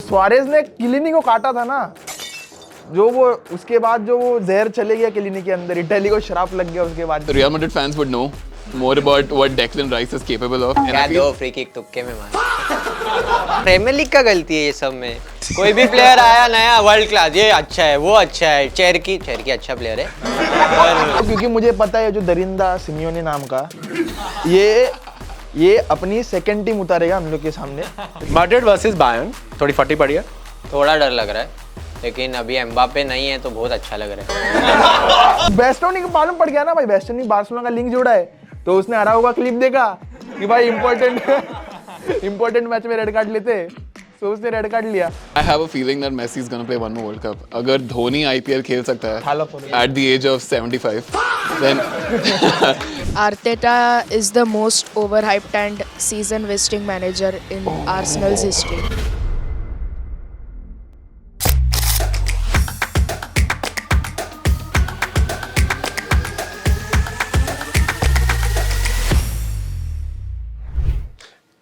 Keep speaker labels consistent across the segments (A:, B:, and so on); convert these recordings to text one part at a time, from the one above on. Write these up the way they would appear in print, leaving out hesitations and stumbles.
A: Suárez ने किलिनी को काटा था ना, जो वो उसके बाद जो वो जहर चले गया किलिनी के अंदर, इटली को शराब लग गया उसके बाद।
B: Real Madrid fans would know more about what Declan Rice is capable of.
C: क्या दो फ्री किक तुक्के में मार। प्रीमियर लीग का गलती है ये सब में। कोई भी प्लेयर आया नया वर्ल्ड क्लास, ये अच्छा है वो अच्छा है, चेरकी अच्छा प्लेयर है
A: क्योंकि मुझे पता है जो दरिंदा सिमियोने नाम का ये अपनी सेकंड टीम उतारेगा हम लोग के सामने।
D: मैड्रिड वर्सेस बायर्न, थोड़ी फटी पड़ी है,
C: थोड़ा डर लग रहा है, लेकिन अभी एम्बापे नहीं है तो बहुत अच्छा लग रहा है।
A: बेस्टोनी को मालूम पड़ गया ना भाई, बेस्टोनी बार्सिलोना का लिंक जोड़ा है, तो उसने हरा हुआ क्लिप देखा कि भाई इंपॉर्टेंट मैच में रेड कार्ड लेते, तो उसने रेड कार्ड लिया।
B: I have a feeling that Messi is going to play one more World Cup. अगर धोनी IPL खेल सकता है at the age of 75, then
E: Arteta is the most overhyped and season wasting manager in Arsenal's history.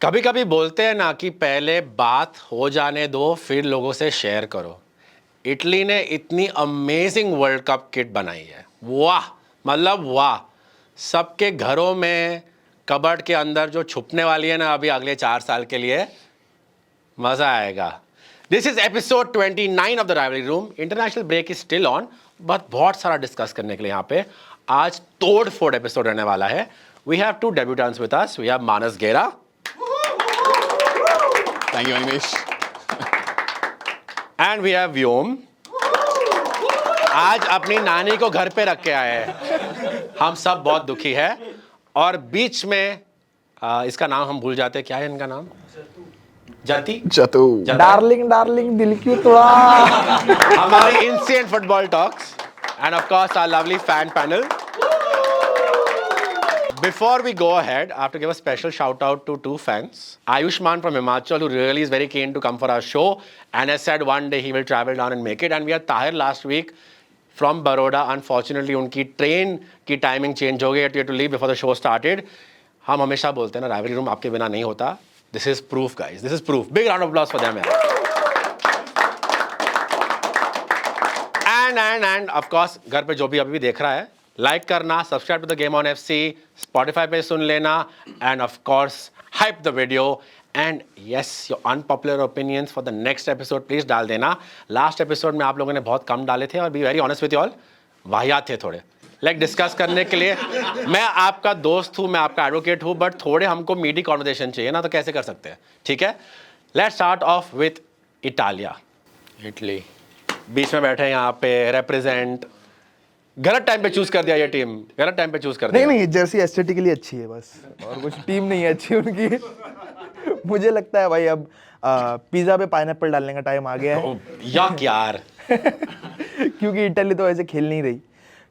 D: कभी कभी बोलते हैं ना कि पहले बात हो जाने दो फिर लोगों से शेयर करो। इटली ने इतनी अमेजिंग वर्ल्ड कप किट बनाई है, वाह मतलब वाह। सबके घरों में कबर्ड के अंदर जो छुपने वाली है ना अभी अगले 4 साल के लिए, मज़ा आएगा। This is episode 29 of the rivalry room. International break is still on, but बहुत सारा डिस्कस करने के लिए यहाँ पे आज तोड़ फोड़ एपिसोड रहने वाला है। We have 2 debutantes with us. We have Manas Gera.
B: thank you Animesh.
D: And we have Vyom. आज अपनी नानी को घर पे रख के आए हैं, हम सब बहुत दुखी है। और बीच में इसका नाम हम भूल जाते हैं, क्या है इनका नाम? जती
B: चतु
A: डार्लिंग दिल की तोड़ा।
D: हमारी incident football talks and of course our lovely fan panel. Before we go ahead, I have to give a special shout out to 2 fans. Ayushman from Himachal, who really is very keen to come for our show and has said one day he will travel down and make it. And we had Tahir last week from Baroda. Unfortunately, उनकी train की timing change हो गई, he had to leave before the show started. हम हमेशा बोलते हैं ना, rivalry room आपके बिना नहीं होता. This is proof, guys. This is proof. Big round of applause for them, यार. And of course, घर पे जो भी अभी भी देख रहा है, लाइक करना, subscribe to the game on FC, Spotify पे सुन लेना, and of course hype the video. And yes, your unpopular opinions for the next episode please डाल देना। लास्ट एपिसोड में आप लोगों ने बहुत कम डाले थे और be very honest with you all, वाहियात थे थोड़े, लाइक डिस्कस करने के लिए। मैं आपका दोस्त हूँ, मैं आपका एडवोकेट हूँ, बट थोड़े हमको मीडी कॉन्वर्सेशन चाहिए ना, तो कैसे कर सकते हैं? ठीक है, let's start off with Italia.
C: Italy
D: बीच में बैठे यहाँ पे रिप्रेजेंट, गलत टाइम पे चूज कर दिया ये टीम, गलत टाइम पे चूज कर दिया।
A: नहीं जर्सी एस्थेटिकली अच्छी है बस, और कुछ टीम नहीं है अच्छी उनकी। मुझे लगता है भाई अब पिज्जा पे पाइनएप्पल डालने का टाइम आ गया है।
D: यक यार।
A: क्योंकि इटली तो ऐसे खेल नहीं रही।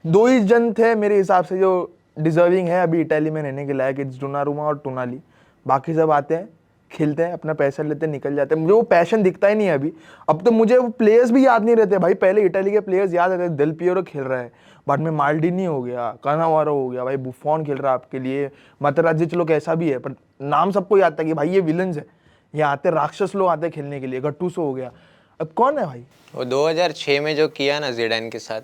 A: 2 ही जन थे मेरे हिसाब से जो डिजर्विंग है अभी इटली में रहने के लायक, इट्स डोनारुमा और टोनाली। बाकी सब आते हैं, खेलते हैं, अपना पैसा लेते हैं, निकल जाते हैं। मुझे वो पैशन दिखता ही नहीं है अभी। अब तो मुझे वो प्लेयर्स भी याद नहीं रहते भाई। पहले इटली के प्लेयर्स याद रहते, डेल पियरो खेल रहा है, बाद में माल्डिनी हो गया, कानावारो हो गया, भाई बुफॉन खेल रहा है आपके लिए, मतराजी चलो कैसा भी है, पर नाम सबको याद था कि भाई ये विलन्स है, ये आते राक्षस लोग आते खेलने के लिए। गट्टूसो हो गया, अब कौन है भाई?
C: वो 2006 में जो किया ना जिडान के साथ,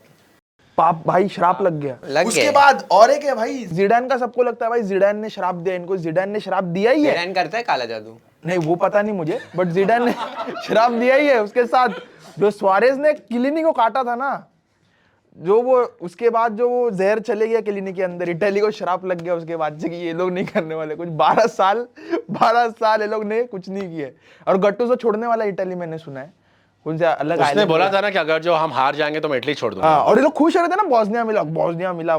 A: पाप भाई श्राप लग गया। उसके
C: गया।
A: बाद और एक है भाई जिडान का, सबको लगता है भाई जिडान ने श्राप दिया इनको। जिडान ने श्राप दिया ही है।
C: जिडान करता है काला जादू?
A: नहीं वो पता नहीं मुझे, बट जिडान ने श्राप दिया ही है। उसके साथ जो स्वारेज ने किलिनी को काटा था ना, जो वो उसके बाद जो वो जहर चले गया किलिनी के अंदर, इटली को श्राप लग गया उसके बाद से कि ये लोग नहीं करने वाले कुछ। 12 साल ये लोग ने कुछ नहीं किया। और गट्टूसो छोड़ने वाला इटली मैंने सुना है, उनसे अलग
D: उसने बोला था ना कि अगर जो हम हार जाएंगे तो मैं इटली छोड़ दूंगा।
A: हाँ, और ये लोग खुश रहे थे ना, बॉस्निया मिला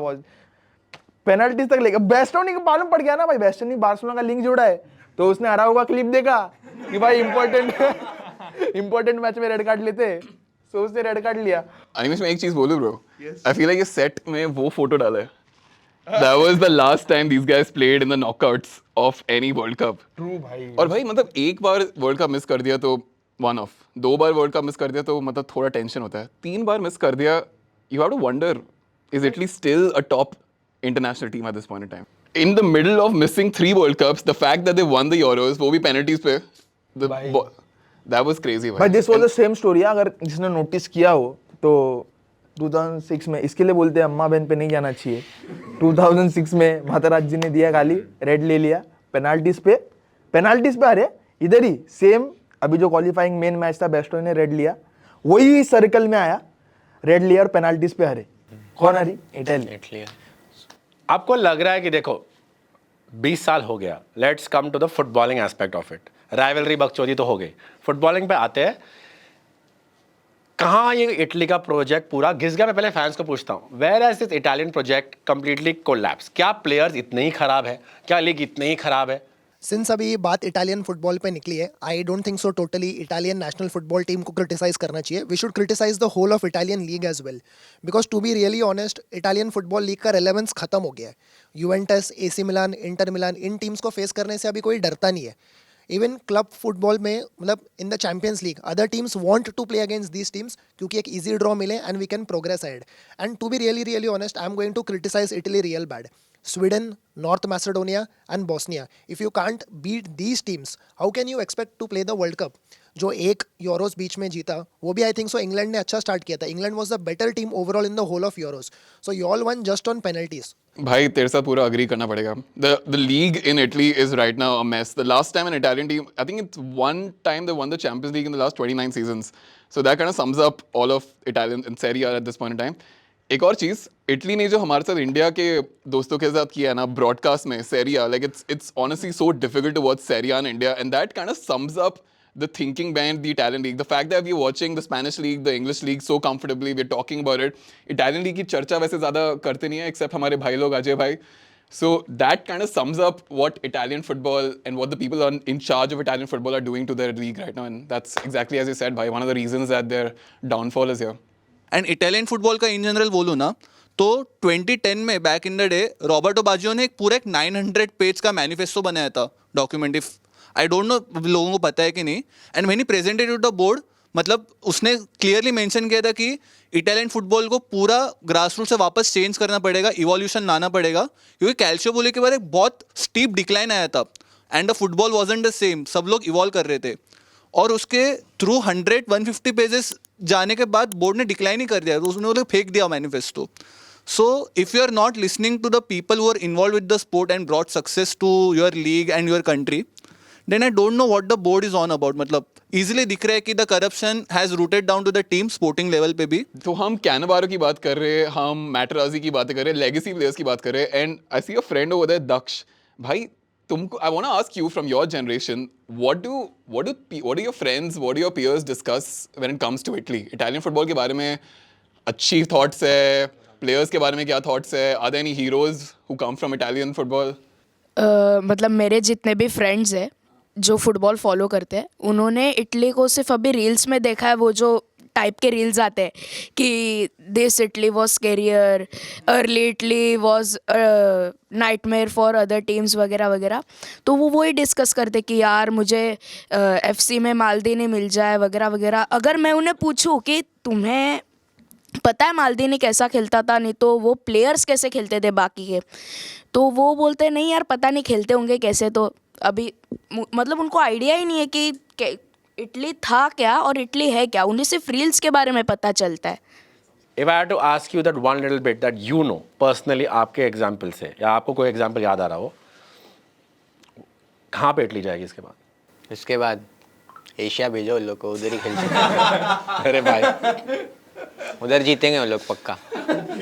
A: पेनल्टीज तक लेकर। बेस्टोनी को मालूम पड़ गया ना भाई, बेस्टोनी बार्सिलोना का लिंक जोड़ा है, तो उसने हरा हुआ क्लिप देखा कि भाई इंपॉर्टेंट मैच में रेड कार्ड लेते, तो उसने रेड कार्ड लिया।
B: अनिमेश मैं एक चीज बोलूं ब्रो, आई फील लाइक ये सेट में वो फोटो डाला है, that was the last time these guys played in the knockouts of any World Cup.
A: True भाई।
B: और भाई मतलब एक बार वर्ल्ड कप मिस कर दिया तो one of, 2 bar world cup miss कर दिया तो मतलब थोड़ा टेंशन होता है, 3 बार मिस कर दिया, you have to wonder, is Italy still a top international team at this point in time? In the middle of missing 3 World Cups, the fact that they won the Euros, वो भी penalties पे, That was crazy,
A: but
B: भाई.
A: This was the same story, अगर जिसने notice किया हो तो 2006 में, इसके लिए बोलते हैं अम्मा बहन पे नहीं जाना चाहिए. 2006 में माताराज जी ने दिया गाली, रेड ले लिया, पेनाल्टीज पे हारे. इधर ही सेम, अभी जो क्वालिफाइंग मेन मैच था बेस्टो ने रेड लिया, वही सर्कल में आया, रेड लिया और पेनाल्टीज पे हारे. कौन हारी? इटली.
C: इटली
D: आपको लग रहा है कि देखो 20 साल हो गया, let's come to the footballing aspect of it. Rivalry बकचोदी तो हो गई, फुटबॉलिंग पे आते हैं. कहाँ ये इटली का प्रोजेक्ट पूरा घिस गया? मैं पहले फैंस को पूछता हूँ, where has this Italian project completely collapse? क्या प्लेयर्स इतने ही खराब है? क्या लीग इतने ही खराब है?
F: सिंस अभी ये बात इटालियन फुटबॉल पे निकली है, I don't think so totally Italian national football team को क्रिटिसाइज करना चाहिए. We should criticise the whole of Italian league as well, because to be really honest Italian football league का रेलेवेंस खत्म हो गया है. Juventus, AC Milan, Inter Milan, इन teams को फेस करने से अभी कोई डरता नहीं है. इवन क्लब फुटबॉल में, मतलब in the Champions League, other teams want to play against these teams क्योंकि एक इजी ड्रॉ मिले and we can progress ahead. And to be really honest, I am going to criticise Italy real bad. Sweden, North Macedonia and Bosnia. If you can't beat these teams, how can you expect to play the World Cup? जो एक Euros बीच में जीता, वो भी आई think सो England ने अच्छा start किया था. England was the better team overall in the whole of Euros. So you all won just on penalties.
B: भाई तेरे साथ पूरा अग्री करना पड़ेगा. The league in Italy is right now a mess. The last time an Italian team, I think it's one time they won the Champions League in the last 29 seasons. So that kind of sums up all of Italian and Serie A at this point in time. एक और चीज़, Italy ने जो हमारे साथ India के दोस्तों के साथ किया है ना ब्रॉडकास्ट में, Serie A, like it's honestly so difficult to watch Serie A in India, and that kind of sums up the thinking behind the Italian league. The fact that we're watching the Spanish league, the English league so comfortably, we're talking about it. Italian league की चर्चा वैसे ज़्यादा करते नहीं है, except हमारे भाई लोग, अजय भाई. So that kind of sums up what Italian football and what the people in charge of Italian football are doing to their league right now. And that's exactly as you said, bhai, one of the reasons that their downfall is here.
G: And Italian football का in general बोलूँ ना तो 2010 में back in the day Roberto Baggio ने एक पूरा एक 900 page का मैनिफेस्टो बनाया था, document. If I don't know लोगों को पता है कि नहीं. And when he presented to the board, मतलब उसने क्लियरली मेंशन किया था कि इटालियन फुटबॉल को पूरा ग्रास रूट से वापस चेंज करना पड़ेगा, इवोल्यूशन लाना पड़ेगा, क्योंकि कैल्शियोबोली के बाद एक बहुत स्टीप डिक्लाइन आया था and the football wasn't the same. सब लोग इवॉल्व कर रहे थे और उसके थ्रू 150 पेजेस जाने के बाद बोर्ड ने डिक्लाइन ही कर दिया, तो उसने वो फेंक दिया manifesto. So if you are not listening to the people who are involve with the sport and brought success to your league and your country, then I don't know what the board is on about. मतलब easily दिख रहा है कि the corruption has rooted down to the team sporting level पे भी.
B: तो हम कैनावारो की बात कर रहे हैं, हम मैटराजी की बातें कर रहे हैं, लेगेसी प्लेयर्स की बात कर रहे हैं, and I see a friend over there, Daksh भाई. तुमको I want to ask you from your generation, what do your friends, what do your peers discuss when it comes to Italy? Italian football के बारे में अच्छी thoughts है, players के बारे में क्या thoughts है? Are there any heroes who come from Italian football?
E: मतलब मेरे जितने भी फ्रेंड्स हैं जो फुटबॉल फॉलो करते हैं, उन्होंने इटली को सिर्फ अभी रील्स में देखा है. वो जो टाइप के रील्स आते हैं कि this Italy was career, early Italy was nightmare for other teams वगैरह वगैरह. तो वो वही डिस्कस करते कि यार मुझे FC में माल्दीनी मिल जाए वगैरह वगैरह. अगर मैं उन्हें पूछूं कि तुम्हें पता है माल्दीनी कैसा खेलता था, नहीं तो वो प्लेयर्स कैसे खेलते थे बाकी के, तो वो बोलते नहीं यार पता नहीं खेलते होंगे कैसे. तो अभी मतलब उनको आइडिया ही नहीं है कि इटली था क्या और इटली है क्या, उन्हें सिर्फ रील्स के बारे में पता चलता है.
D: If I had to ask you that one little bit that you know personally, आपके एग्जाम्पल से, या आपको कोई एग्जाम्पल याद आ रहा हो, कहाँ पे इटली जाएगी इसके बाद?
C: इसके बाद एशिया भेजो उन लोग को, उधर ही खेल सकते.
D: अरे भाई
C: उधर जीतेंगे उन लोग पक्का.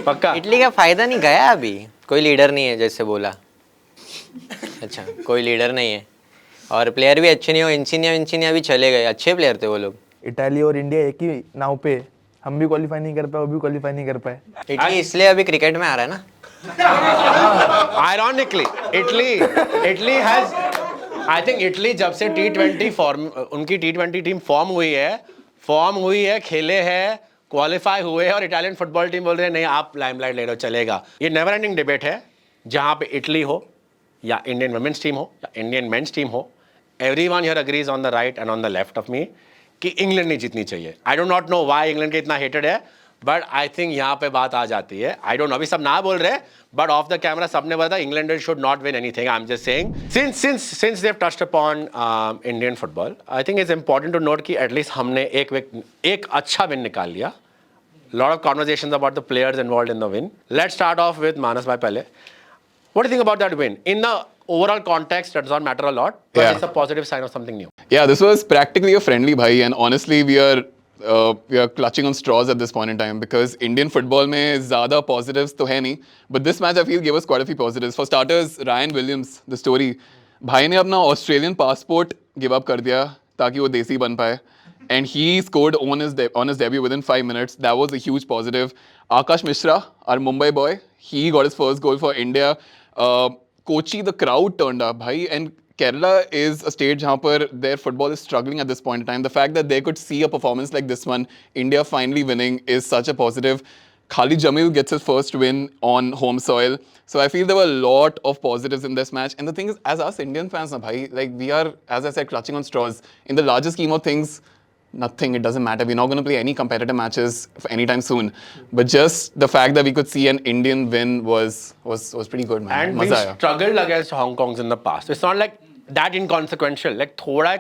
D: पक्का.
C: इटली का फायदा नहीं गया अभी, कोई लीडर नहीं है जैसे बोला. अच्छा कोई लीडर नहीं है और प्लेयर भी अच्छे नहीं हो. इंसिनिया भी चले गए, अच्छे प्लेयर थे वो लोग.
A: इटाली और इंडिया एक ही नाव पे, हम भी क्वालिफाई नहीं कर पाए, वो भी क्वालिफाई नहीं कर पाए.
C: इटली इसलिए अभी क्रिकेट में आ रहा है ना.
D: Ironically, Italy has, I think Italy जब से T20 फॉर्म, उनकी T20 टीम फॉर्म हुई है, खेले हैं, क्वालिफाई हुए हैं, और इटालियन फुटबॉल टीम बोल रहे हैं नहीं आप लाइमलाइट ले लो चलेगा. ये नेवर एंडिंग डिबेट है, जहाँ पे इटली हो या इंडियन वुमेन्स टीम हो या इंडियन मेंस टीम हो, everyone here agrees on the right and on the left of me कि इंग्लैंड नहीं जीतनी चाहिए. I don't not know why England के इतना हेटेड है, बट आई थिंक यहाँ पे बात आ जाती है, आई डोंट नो, अभी सब ना बोल रहे, बट ऑफ द कैमरा सबने बोला था England should not win anything. I am just saying since they have touched upon Indian football, I think it's important to note कि एटलीस्ट हमने एक अच्छा विन निकाल लिया. Lot of conversations about the players involved in the win. Let's start off with Manas bhai pehle. What do you think about that win? In the overall context, that does not matter a lot, but
B: Yeah.
D: it's a positive sign of something new.
B: Yeah, this was practically a friendly bhai, and honestly, we are clutching on straws at this point in time because Indian football में ज़्यादा positives तो है नहीं, but this match I feel gave us quite a few positives. For starters, Ryan Williams, the story, भाई ने अपना Australian passport give up कर दिया ताकि वो देसी बन पाए. And he scored on his debut within 5 minutes. That was a huge positive. Akash Mishra, our Mumbai boy, he got his first goal for India. Kochi, the crowd turned up, bhai, and Kerala is a state जहाँ पर their football is struggling at this point in time. The fact that they could see a performance like this one, India finally winning, is such a positive. Khalid Jamil gets his first win on home soil. So I feel there were a lot of positives in this match. And the thing is, as us Indian fans, na bhai, like we are, as I said, clutching on straws. In the larger scheme of things, nothing, it doesn't matter. We're not going to play any competitive matches anytime soon. But just the fact that we could see an Indian win was pretty good, man.
D: And we
B: Maza aaya.
D: struggled against Hong Kongs in the past. It's not like that inconsequential. Like थोड़ा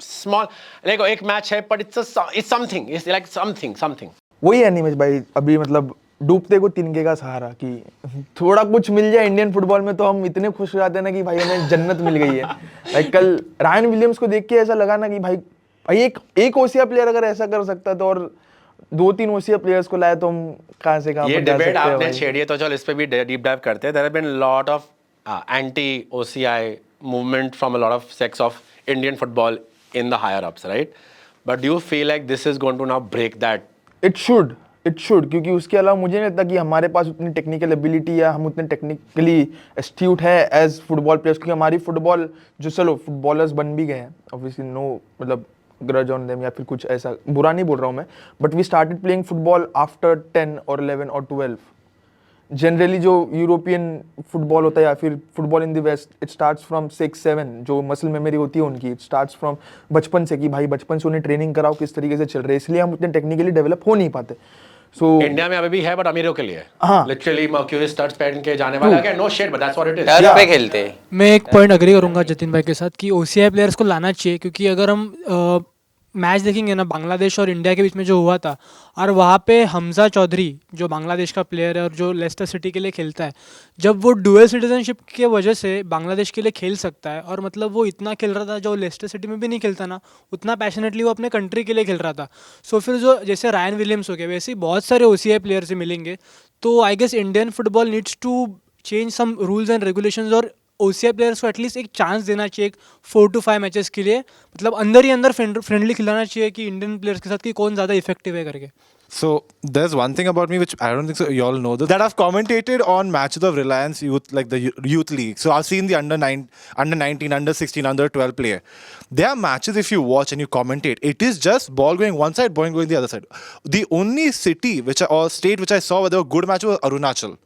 D: small, like एक match है, but it's something. It's like something.
A: वही है निमेश भाई, अभी मतलब डूबते को तिनके का सहारा, कि थोड़ा कुछ मिल जाए इंडियन फुटबॉल में तो हम इतने खुश हो जाते हैं ना कि भाई हमें जन्नत मिल गई है. लाइक कल रायन विलियम्स को देख के ऐसा लगा ना कि भाई एक ओसिया प्लेयर अगर ऐसा कर सकता तो, और 2-3 ओसिया प्लेयर्स को लाए तो हम कहाँ से कहाँ
D: ये
A: पर जा
D: डिबेट
A: सकते हैं
D: आपने
A: भाई.
D: छेड़ी है तो चल इस पे भी डीप डाइव करते हैं. There have been lot of anti OCI movement from a lot of sects of Indian football in the higher ups, right? But do you feel like this is going to now break that?
A: It should, क्योंकि उसके अलावा मुझे नहीं लगता कि हमारे पास उतनी technical ability या हम उतने टेक्निकली एस्ट्यूट है एज फुटबॉल प्लेयर्स, क्योंकि हमारी फुटबॉल जो, चलो फुटबॉलर्स बन भी गए हैं ऑब्वियसली, नो मतलब ग्रज ऑन देम या फिर कुछ ऐसा बुरा नहीं बोल रहा हूँ मैं, but we started playing football after 10 और 11 और 12. जनरली जो यूरोपियन फुटबॉल होता है या फिर football in the west, it starts from 6-7, जो मसल मेमोरी होती है उनकी, इट स्टार्ट्स फ्रॉम बचपन से, कि भाई बचपन से उन्हें ट्रेनिंग कराओ किस तरीके से चल रहे हैं, इसलिए हम उतने टेक्निकली डेवलप हो नहीं पाते. सो
D: इंडिया में अभी भी है, बट अमीरों के लिए.
A: हाँ.
D: लिटरली मर्क्यूरी स्टड्स पहन के जाने वाला है, no shit, but that's what it is.
C: Turf पे खेलते हैं.
H: मैं एक पॉइंट अग्री करूंगा जतिन भाई के साथ कि ओसीआई प्लेयर्स को लाना चाहिए, क्योंकि अगर हम मैच देखेंगे ना बांग्लादेश और इंडिया के बीच में जो हुआ था, और वहाँ पे हमजा चौधरी जो बांग्लादेश का प्लेयर है और जो लेस्टर सिटी के लिए खेलता है, जब वो डुअल सिटीजनशिप के वजह से बांग्लादेश के लिए खेल सकता है, और मतलब वो इतना खेल रहा था, जो लेस्टर सिटी में भी नहीं खेलता ना उतना पैशनेटली वो अपने कंट्री के लिए खेल रहा था. सो फिर जो जैसे रायन विलियम्स हो गया, वैसे ही बहुत सारे ओसीआई प्लेयर से मिलेंगे, तो I guess Indian football needs to change some rules and regulations, और ओसीआई प्लेयर्स को एटलीस्ट एक चांस देना चाहिए 4 to 5 मैचेस के लिए, मतलब अंदर ही अंदर फ्रेंडली खिलाना चाहिए कि इंडियन प्लेयर्स के साथ कि कौन ज़्यादा इफेक्टिव है करके.
I: So there's one thing about me which I don't think so you all know this, that I've commentated on matches of Reliance Youth, like the youth league. So I've seen the under 19, under 16, under 12 play. There are matches if you watch and you commentate, it is just ball going one side, ball going the other side. The only city or state which I saw where there were good matches was Arunachal.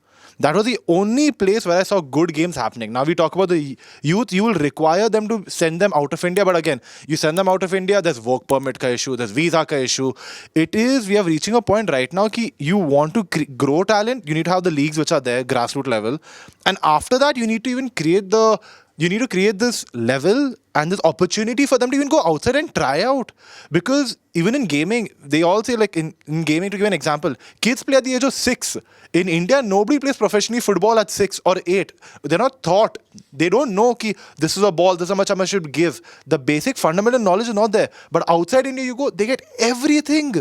I: That was the only place where I saw good games happening. Now we talk about the youth, you will require them to send them out of India, but again, you send them out of India, there's work permit ka issue, there's visa ka issue. We are reaching a point right now ki you want to grow talent, you need to have the leagues which are there, grassroots level, and after that you need to even create this level and this opportunity for them to even go outside and try out. Because even in gaming, they all say, like in gaming, to give an example, kids play at the age of 6. In India, nobody plays professionally football at 6 or 8. They're not taught. They don't know ki this is a ball, this is how much I should give. The basic fundamental knowledge is not there. But outside India, you go, they get everything.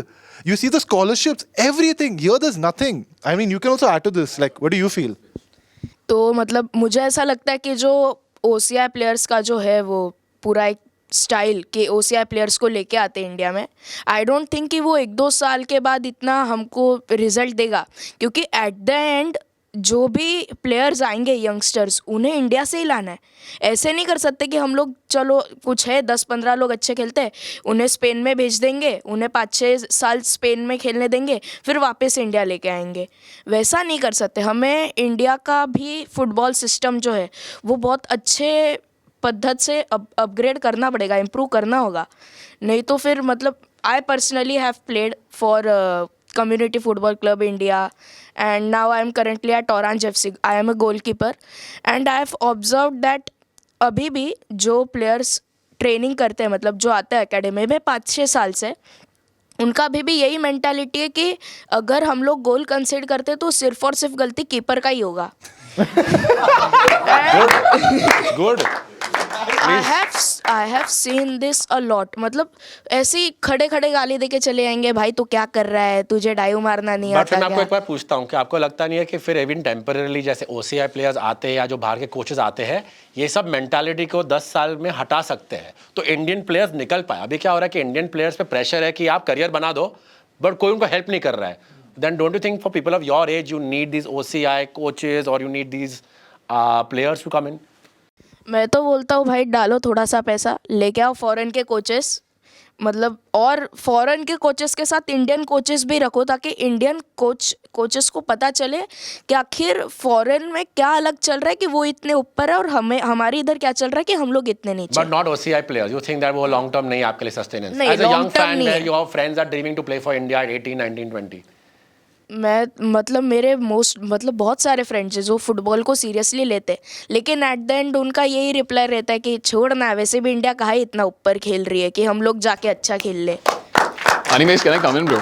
I: You see the scholarships, everything. Here, there's nothing. I mean, you can also add to this. Like, what do you feel?
E: तो मतलब मुझे ऐसा लगता है कि जो OCI players का जो है वो पूरा एक स्टाइल के ओसीआई प्लेयर्स को लेके आते हैं इंडिया में, आई डोंट थिंक कि वो 1-2 साल के बाद इतना हमको रिजल्ट देगा, क्योंकि एट द एंड जो भी प्लेयर्स आएंगे यंगस्टर्स, उन्हें इंडिया से ही लाना है. ऐसे नहीं कर सकते कि हम लोग चलो कुछ है 10-15 लोग अच्छे खेलते हैं, उन्हें स्पेन में भेज देंगे, उन्हें 5-6 साल स्पेन में खेलने देंगे, फिर वापस इंडिया लेके आएंगे. वैसा नहीं कर सकते. हमें इंडिया का भी फुटबॉल सिस्टम जो है वो बहुत अच्छे पद्धत से अपग्रेड करना पड़ेगा, इम्प्रूव करना होगा. नहीं तो फिर मतलब I personally have played for Community Football Club India, and now I am currently at Orange FC. I am a goalkeeper, and I have observed that अभी भी जो प्लेयर्स ट्रेनिंग करते हैं, मतलब जो आते हैं एकेडमी में 5-6 साल से, उनका अभी भी यही मेंटालिटी है कि अगर हम लोग गोल कंसीड करते हैं तो सिर्फ और सिर्फ गलती कीपर का ही होगा.
D: Good.
E: I have seen this a lot. मतलब ऐसे ही खड़े खड़े गाली देके चले आएंगे, भाई तू क्या कर रहा है, तुझे डायू मारना नहीं
D: बट फिर मैं
E: आता
D: आपको एक
E: क्या?
D: बार पूछता हूँ कि आपको लगता नहीं है कि फिर इवन टेम्पररी जैसे OCI प्लेयर्स आते हैं या जो बाहर के कोचेस आते हैं, ये सब मेंटालिटी को 10 साल में हटा सकते हैं तो इंडियन प्लेयर्स निकल पाए? अभी क्या हो रहा है कि इंडियन प्लेयर्स पे प्रेशर है कि आप करियर बना दो, बट कोई उनको हेल्प नहीं कर रहा है. Then don't you think for people of your age you need this OCI coaches और you need this players to come in?
E: मैं तो बोलता हूँ भाई डालो थोड़ा सा पैसा, लेके आओ फॉरेन के कोचेस, मतलब और फॉरेन के कोचेस के साथ इंडियन कोचेस भी रखो ताकि इंडियन कोचेस को पता चले कि आखिर फॉरेन में क्या अलग चल रहा है कि वो इतने ऊपर है और हमें हमारे इधर क्या चल रहा है कि हम लोग इतने नीचे.
D: But not OCI players. You think that वो लॉन्ग टर्म नहीं है आपके लिए सस्टेनेंस?
E: नहीं,
D: as a
E: long
D: young
E: term
D: fan
E: नहीं
D: वेयर
E: है.
D: Your friends are dreaming to play for India at 18, 19, 20.
E: मैं मतलब मेरे मतलब बहुत सारे फ्रेंड्स हैं जो फुटबॉल को सीरियसली लेते हैं, लेकिन एट द एंड उनका यही रिप्लाई रहता है कि छोड़ ना, वैसे भी इंडिया कहाँ इतना ऊपर खेल रही है कि हम लोग जाके अच्छा खेल ले.
B: Animesh, can I come in, bro?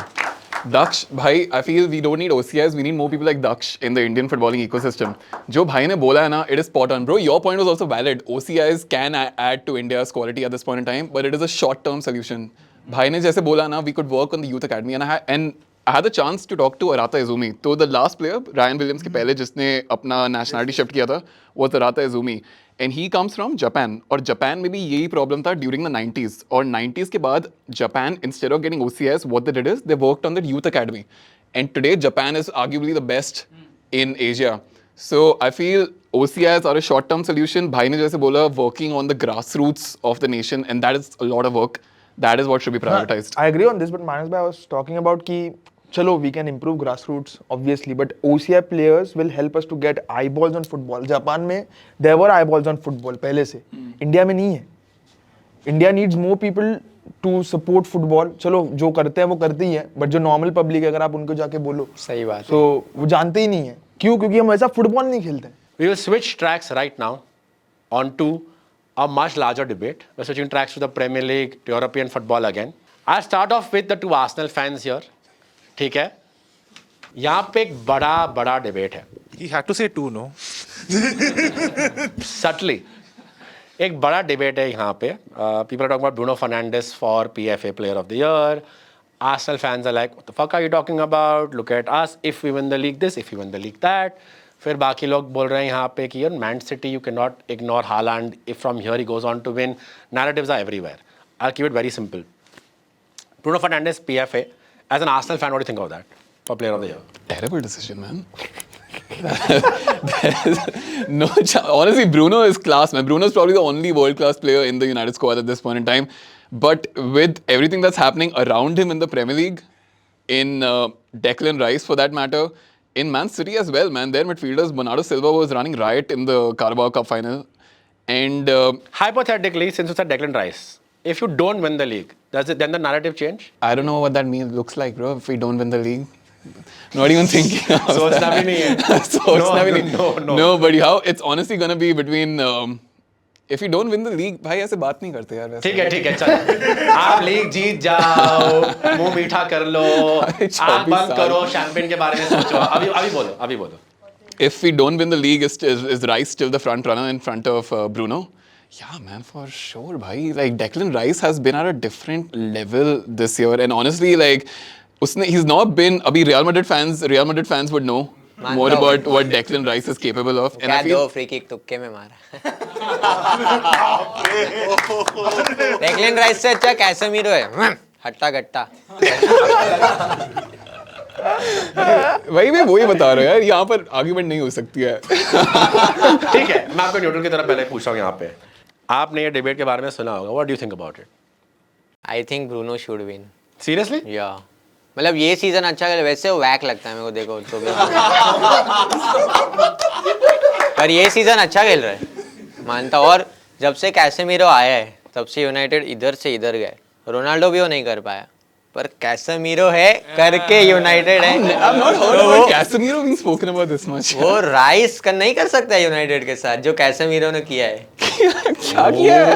B: Daksh, bhai, I feel we don't need OCIs, we need more people like Daksh in the Indian footballing ecosystem. जो भाई ने बोला है ना, it is spot on, bro. Your point was also valid. OCIs can add to India's quality at this point in time, but it is a short-term solution. भाई ने जैसे बोला ना, we could work on the youth academy, and I had the chance to talk to Arata Izumi. तो the last player, Ryan Williams के पहले जिसने अपना nationality shift किया था, was Arata Izumi. And he comes from Japan. और Japan में भी यही problem था during the 90s. और 90s के बाद Japan, instead of getting OCIs, what they did is they worked on the youth academy. And today Japan is arguably the best in Asia. So I feel OCIs are a short-term solution. भाई ने जैसे बोला, working on the grassroots of the nation, and that is a lot of work. That is what should be prioritized.
A: I agree on this, but Manas bhai, I was talking about कि चलो we can improve grassroots obviously, but OCI players will help us to get eyeballs on football. Japan में there were eyeballs on football पहले से, India में नहीं है. India needs more people to support football. चलो जो करते हैं वो करते ही हैं, but जो normal public है अगर आप उनको जाके बोलो,
C: सही बात है.
A: तो वो जानते ही नहीं है. क्यों? क्योंकि हम ऐसा फुटबॉल नहीं खेलते.
D: We will switch tracks right now onto a much larger debate. We're switching tracks to the Premier League, to European football again. I'll start off with the two Arsenal fans here. ठीक है, यहाँ पे एक बड़ा debate है.
I: He had to say two, no?
D: Subtly. एक बड़ा debate है यहाँ पे. People are talking about Bruno Fernandes for PFA Player of the Year. Arsenal fans are like, what the fuck are you talking about? Look at us. If we win the league this, if we win the league that. फिर बाकी लोग बोल रहे हैं यहाँ पे कि Man City, you cannot ignore Haaland. If from here he goes on to win. Narratives are everywhere. I'll keep it very simple. Bruno Fernandes, PFA. As an Arsenal fan, what do you think of that for Player of the Year?
B: Terrible decision, man. No, honestly, Bruno is class, man. Bruno is probably the only world-class player in the United squad at this point in time. But with everything that's happening around him in the Premier League, in Declan Rice for that matter, in Man City as well, man, their midfielders, Bernardo Silva was running riot in the Carabao Cup final. And
D: hypothetically, since you said Declan Rice, if you don't win the league, does it then the narrative change?
B: I don't know what that means, looks like, bro, if we don't win the league. Not even thinking of
D: So it's
B: that.
D: not really- No.
B: No, but how it's honestly gonna be between if you don't win the league, भाई ऐसे बात नहीं करते यार वैसे.
D: ठीक है चल. आप लीग जीत जाओ, मुंह मीठा कर लो, आप बंद करो, शैंपियन के बारे में सोचो. अभी बोलो.
B: If we don't win the league, is Rice still the front runner in front of Bruno? Yeah, man, for sure, bhai. Like Declan Rice has been at a different level this year, and honestly, like, he's not been. Abhi Real Madrid fans would know more about what Declan Rice is capable of. And
C: क्या
B: I feel,
C: दो free kick तुक्के में मारा. Declan rice से अच्छा Casemiro है. हट्टा कट्टा.
B: वही बता रहा हूँ यार. यहाँ पर आर्गुमेंट नहीं हो सकती है.
D: ठीक है, मैं आपको न्यूट्रल की तरफ पहले पूछ रहा हूँ यहाँ पे. आपने ये डिबेट के बारे में सुना होगा. What do you think about it?
C: I think Bruno should win.
D: Seriously?
C: या मतलब ये सीजन अच्छा खेला. वैसे वो वैक लगता है मेरे को, देखो तो भी. पर ये सीजन अच्छा खेल रहा है, मानता. और जब से कैसेमीरो आया है तब से यूनाइटेड इधर से इधर गए. रोनाल्डो भी वो नहीं कर पाया. पर कैसेमीरो है करके यूनाइटेड है।
B: I've not heard about Casemiro being spoken about this much.
C: वो राइस का नहीं कर सकता यूनाइटेड के साथ जो कैसेमीरो ने किया है।
B: क्या किया है?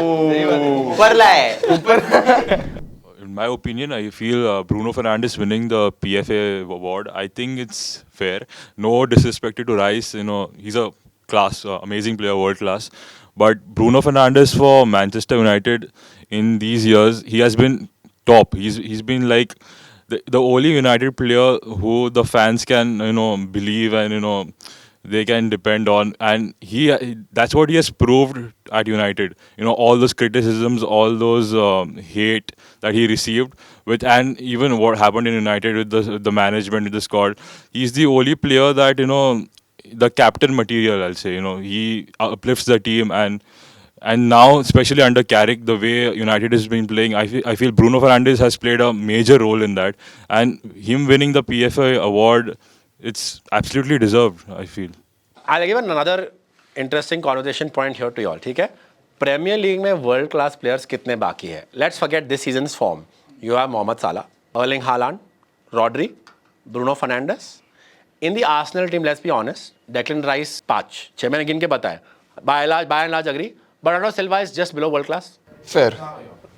C: ऊपर लाया है।
J: In my opinion, I feel Bruno Fernandes winning the PFA award. I think it's fair. No disrespect to Rice, you know, he's a class, amazing player, world class. But Bruno Fernandes for Manchester United in these years, he has been top. He's been like the only United player who the fans can believe and they can depend on, and that's what he has proved at United. All those criticisms, all those hate that he received and even what happened in United with the management, with the squad, he's the only player that the captain material, I'll say. He uplifts the team, and now, especially under Carrick, the way United has been playing, I feel Bruno Fernandes has played a major role in that, and him winning the PFA award, it's absolutely deserved, I feel.
D: I'll give another interesting conversation point here to you all, ठीक है? Premier League में world class players कितने बाकी है? Let's forget this season's form. You have Mohamed Salah, Erling Haaland, Rodri, Bruno Fernandes. In the Arsenal team, let's be honest, Declan Rice 5. 6 मैंने गिन के बताया. By and large agree. Bernardo Silva is just below world class.
B: Fair.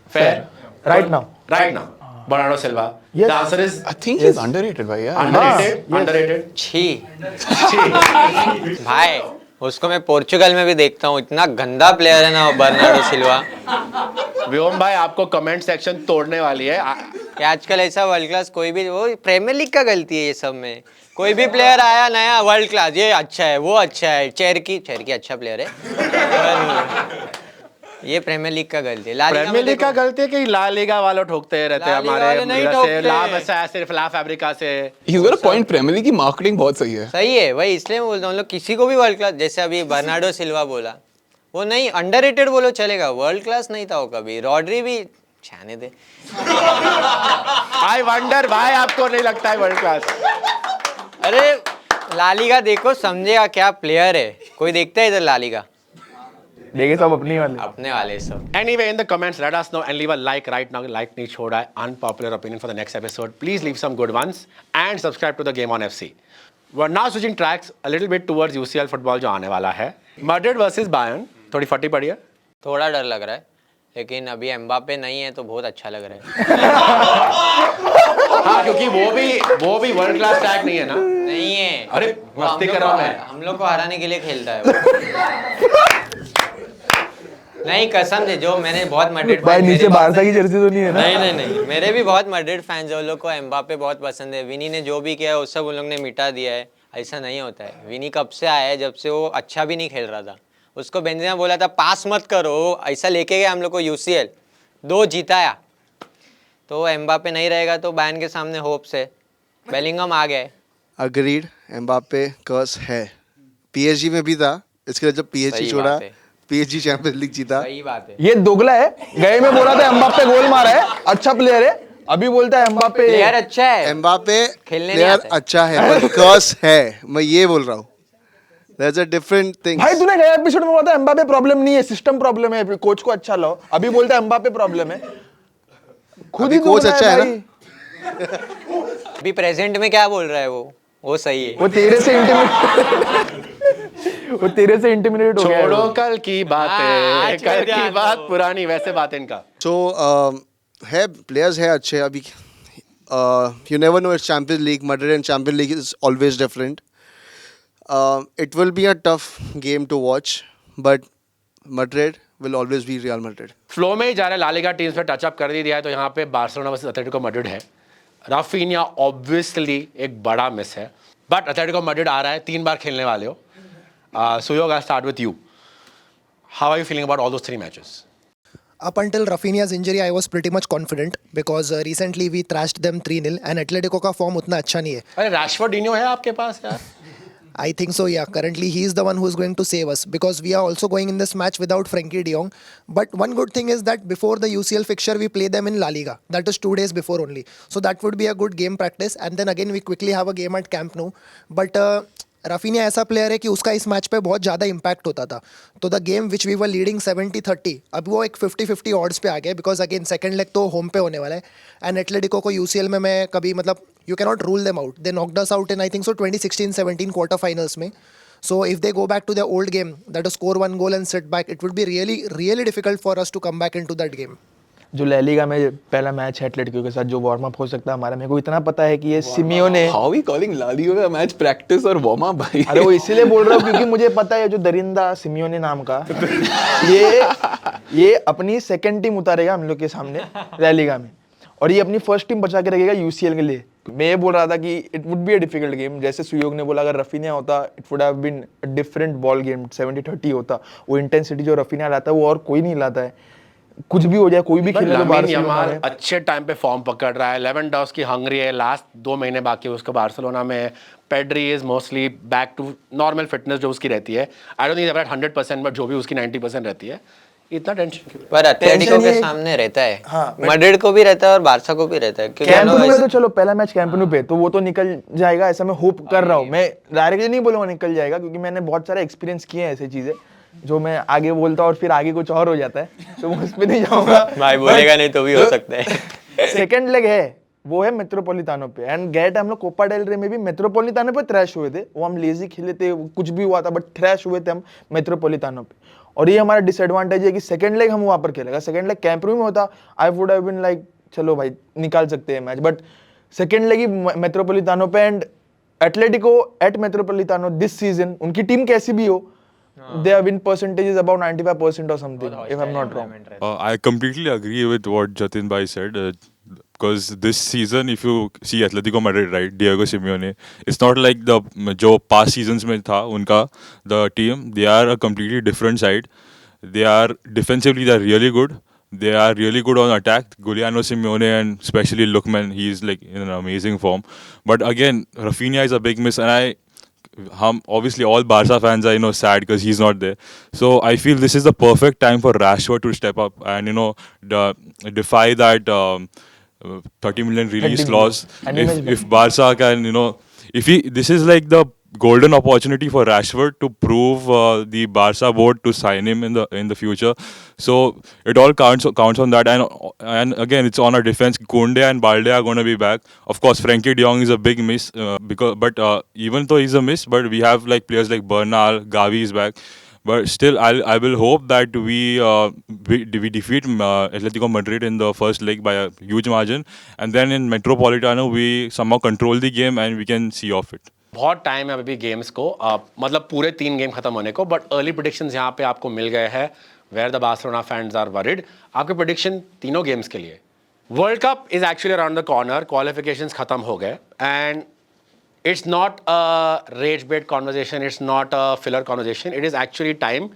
D: Fair.
A: Right now.
D: Right now. Bernardo Silva.
A: Yes.
D: The answer is
B: I think he's underrated, bhai. Yeah.
D: underrated. Underrated.
C: छी भाई, उसको मैं Portugal में भी देखता हूँ, इतना गंदा प्लेयर है ना वो बर्नार्डो सिल्वा।
D: व्योम भाई आपको कमेंट सेक्शन तोड़ने वाली है।
C: कि आजकल ऐसा वर्ल्ड क्लास कोई भी, वो प्रीमियर लीग का गलती है ये सब में। कोई भी प्लेयर आया नया वर्ल्ड क्लास, ये अच्छा है, वो अच्छा है, चेरकी अच्छा प्लेयर है, ये प्रीमियर लीग का गलती है।
D: प्रीमियर लीग का गलती है कि ला लीगा वालों ठोकते रहते हैं हमारे सिर्फ ला फैब्रिका से।
B: He's got a point. Premier League की मार्केटिंग बहुत सही है।
C: सही है वही, इसलिए मैं बोलता हूँ, लोग किसी को भी वर्ल्ड क्लास, जैसे अभी बर्नार्डो सिल्वा बोला, वो नहीं अंडररेटेड बोलो चलेगा, वर्ल्ड क्लास नहीं था वो कभी। रॉड्री भी छाने दे।
D: आई वंडर भाई आपको नहीं लगता है वर्ल्ड क्लास?
C: अरे लालीगा देखो, समझेगा क्या प्लेयर है, कोई देखता है इधर लालीगा?
A: देखे सब अपने वाले
C: सब।
D: Anyway, in the comments, let us know and leave a like right now. Like नहीं छोड़ा है, unpopular opinion for the next episode. Please leave some good ones and subscribe to the Game On FC. We're now switching tracks a little bit towards UCL football जो आने वाला है। Madrid versus Bayern, थोड़ी फटी पड़ी है।
C: थोड़ा डर लग रहा है, लेकिन अभी एम्बापे नहीं है तो बहुत अच्छा लग रहा है।
D: हाँ, क्योंकि वो भी वर्ल्ड क्लास टैग नहीं है ना?
C: नहीं है।
D: अरे मस्ती कर रहा हूँ मैं।
C: हम लोग को हराने के लिए खेलता है वो। नहीं कसम से, जो मैंने बहुत मैड्रिड
A: भाई नीचे बारसा की जर्सी तो नहीं है ना?
C: नहीं, मेरे भी बहुत मैड्रिड फैंस है, उन लोग को एम्बापे बहुत पसंद है। विनी ने जो भी किया है वो सब उन लोग ने मिटा दिया है। ऐसा नहीं होता है। विनी कब से आया है? जब से वो अच्छा भी नहीं खेल रहा था। उसको बेंजेमा बोला था पास मत करो, ऐसा लेके गया हम लोग को यूसीएल, 2 जिताया। तो एम्बापे नहीं रहेगा तो बायर्न के सामने होप्स है। बेलिंगम आ गए।
K: अग्रीड, एम्बापे कर्स है। पीएसजी में भी था, इसके लिए जब पीएसजी छोड़ा, पीएसजी चैंपियंस लीग जीता।
C: सही बात है।
A: ये दोगला है, गए में बोला था एम्बापे गोल मारा है, अच्छा प्लेयर है, अभी बोलता है एम्बापे
C: प्लेयर अच्छा है,
K: एम्बापे
C: खेलने नहीं
K: प्लेयर
C: आता है।
K: अच्छा है पर कर्स है, मैं ये बोल रहा हूँ। There's a different thing.
A: भाई तूने गया एपिसोड में बोला था एम्बापे प्रॉब्लम नहीं है, सिस्टम प्रॉब्लम है, कोच को अच्छा लाओ। अभी बोलता है एम्बापे प्रॉब्लम है, खुद ही
K: कोच अच्छा है ना?
C: अभी प्रेजेंट में क्या बोल रहा है वो सही है।
A: वो तेरे से इंटिमिडेट हो गया।
D: छोड़ो कल की बातें, कल की बात पुरानी, वैसे बात इनका।
K: So है प्लेयर्स है अच्छे अभी। You never know, it's Champions League. Madrid and Champions League is always different. It will be a tough game to watch, but Madrid will always be Real Madrid.
D: Flow में ही जा रहा है, La Liga teams पे touch-up कर दिया है, तो यहाँ पे बार्सिलोना वर्सेस एटलेटिको मैड्रिड है। राफिनिया ऑब्वियसली एक बड़ा मिस है, बट एटलेटिको मैड्रिड आ रहा है, 3 बार खेलने वाले हो। Suyog, I'll start with you. How are you feeling about all those 3 matches?
F: Up until Rafinha's injury, I was pretty much confident because recently we thrashed them 3-0 and Atletico का form उतना अच्छा नहीं है।
D: अरे रैशफोर्डिन्हो है आपके पास यार?
F: I think so, yeah. Currently, he is the one who is going to save us because we are also going in this match without Frankie de Jong. But one good thing is that before the UCL fixture, we play them in La Liga. That is 2 days before only. So that would be a good game practice. And then again, we quickly have a game at Camp Nou. But Raphinha ऐसा player है कि उसका इस match पे बहुत ज़्यादा impact होता था. तो the game which we were leading 70-30, अब वो एक 50-50 ऑड्स पे आ गया, बिकॉज अगेन सेकंड लेग तो होम पे होने वाला है. एंड एटलेटिको को यूसीएल में मैं कभी मतलब you can not rule them out. They knocked us out in I think so 2016-17 quarter finals में. So if they go back to their old game, that is score one goal and sit back, it would be really difficult for us to come back into that game.
A: जो La Liga में पहला match है Atletico के साथ जो warm up हो सकता है हमारा, मेरे को इतना पता है कि ये Simeone,
B: How are we calling La Liga match practice और वार्म अप भाई?
A: अरे वो इसीलिए बोल रहा हूँ क्योंकि मुझे पता है जो दरिंदा सिमियोने नाम का ये अपनी सेकंड टीम उतारेगा हम लोग के सामने ला लीगा में, और ये अपनी फर्स्ट टीम बचा के रखेगा यूसीएल के लिए. मैं ये बोल रहा था कि it would be a difficult game. जैसे सुयोग ने बोला, अगर रफीनिया होता it would have been a different ball game. 70-30 होता. वो इंटेंसिटी जो रफीनिया लाता है वो और कोई नहीं लाता है. कुछ भी हो जाए, कोई भी खेले तो
D: लामिन यमाल
A: बार्सिलोना
D: अच्छे टाइम पे फॉर्म पकड़ रहा है. लेवेंडोव्स्की हंगरी है, लास्ट 2 महीने बाकी है उसका बार्सिलोना में. Pedri is mostly back to normal fitness जो उसकी रहती है. I don't think that 100%, but जो भी उसकी 90% रहती है. इतना टेंशन क्यों?
C: पर एटलेटिको
A: टेंशन
C: के
A: ये-
C: सामने रहता है.
A: हाँ,
C: मैड्रिड को भी रहता है और बारसा को भी रहता है, क्योंकि
A: कैंप
C: हम लोग
A: में तो चलो पहला मैच कैंप नु पे तो वो तो निकल जाएगा, ऐसा मैं होप कर रहा हूँ. मैं डायरेक्टली नहीं बोलूँगा निकल जाएगा, क्योंकि मैंने बहुत सारे एक्सपीरियंस किए हैं ऐसी चीजें जो मैं आगे बोलता और फिर आगे कुछ और हो जाता है, तो मैं उस पर नहीं जाऊंगा.
C: भाई बोलेगा नहीं तो भी हो सकता है.
A: सेकंड लेग है वो है मेट्रोपोलिटानो पे, एंड गए थे हम लोग कोपा डेल रे में भी मेट्रोपोलिटानो पे थ्रैश हुए थे. वो हम लेजी खेले थे, कुछ भी हुआ था, बट थ्रैश हुए थे हम मेट्रोपोलिटानो पे. और ये हमारा डिसएडवांटेज है कि सेकंड लेग हम वहां पर खेलेगा. सेकंड लेग कैंप रू में होता, I would have been like चलो भाई निकाल सकते हैं मैच, बट सेकंड लेग ही मेट्रोपोलिटानो पे. And Atletico at Metropolitano this season, उनकी टीम कैसी भी हो, their win percentage is about 95% or something, if I'm not wrong.
J: I completely agree with what Jatin bhai said. Because this season, if you see Atletico Madrid, right, Diego Simeone, it's not like the जो past seasons में था उनका the team. They are a completely different side. They are defensively they're really good. They are really good on attack. Giuliano Simeone and especially Lookman, he is like in an amazing form. But again, Rafinha is a big miss, and obviously all Barca fans are sad because he's not there. So I feel this is the perfect time for Rashford to step up and defy that 30 million release
A: 30
J: clause.
A: million.
J: If Barca can this is like the golden opportunity for Rashford to prove the Barca board to sign him in the future. So it all counts on that, and again it's on our defense. Koundé and Balde are going to be back. Of course, Frankie De Jong is a big miss but even though he's a miss, but we have like players like Bernal, Gavi is back. But still, I will hope that we defeat Atletico Madrid in the first leg by a huge margin, and then in Metropolitano we somehow control the game and we can see off it.
D: बहुत time है अभी games को, मतलब पूरे 3 game खत्म होने को, but early predictions यहाँ पे आपको मिल गए हैं. Where the Barcelona fans are worried. आपके प्रेडिक्शन तीनों गेम्स के लिए. World Cup is actually around the corner. Qualifications खत्म हो गए, and it's not a rage bait conversation, it's not a filler conversation, it is actually time.